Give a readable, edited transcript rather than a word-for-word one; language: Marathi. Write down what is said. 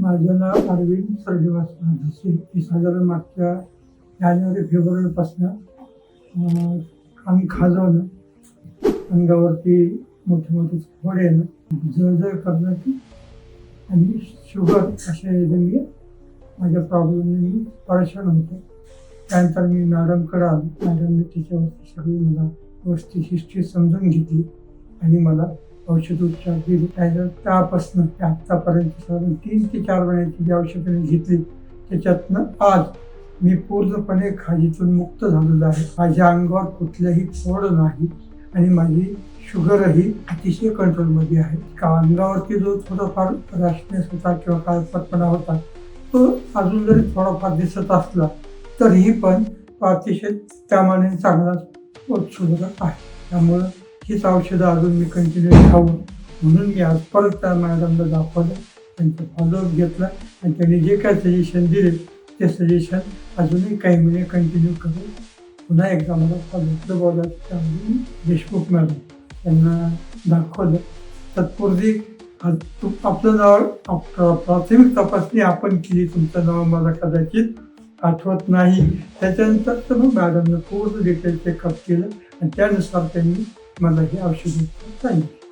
माझं नाव अरविंद श्रीनिवास महाजसे. मी साधारण मागच्या जानेवारी-फेब्रुवारीपासून अंग खाजवणं, अंगावरती मोठे मोठे फोड येणं, जळजळ करणं आणि शुगर अशा मी माझ्या प्रॉब्लेमने मी परेशान होतो. त्यानंतर मी मॅडमकडे आलो. मॅडमने तिच्यावरती सगळी मला गोष्टी हिस्ट्री समजून घेतली आणि मला औषधोपचार दिले. त्यापासून ते आत्तापर्यंत साधारण 3 ते 4 महिन्याची जी औषधं घेतली त्याच्यातनं आज मी पूर्णपणे खाजीतून मुक्त झालेलो आहे. माझ्या अंगावर कुठलंही फोड नाही आणि माझी शुगरही अतिशय कंट्रोलमध्ये आहे. अंगावरती जो थोडाफार रॅशनेस होता किंवा काळपटपणा होता तो अजून जरी थोडाफार दिसत असला तरीही पण तो अतिशय त्यामानाने चांगला सुधारत आहे. त्यामुळं हीच औषधं अजून मी कंटिन्यू घ्यावं म्हणून मी आज परत त्या मॅडमला दाखवलं, त्यांचं फॉलोअप घेतला आणि त्यांनी जे काय सजेशन दिले ते सजेशन अजूनही काही महिने कंटिन्यू करून पुन्हा एकदा मला फॉलोअपला बोलायचं. त्यामुळे देशमुख मॅडम त्यांना दाखवलं. तत्पूर्वी आपलं नाव प्राथमिक तपासणी आपण केली, तुमचं नाव मला कदाचित आठवत नाही. त्याच्यानंतर तर मग मॅडमनं पूर्ण डिटेल चेकअप केलं आणि त्यानुसार त्यांनी मला हे औषध सांगितलं.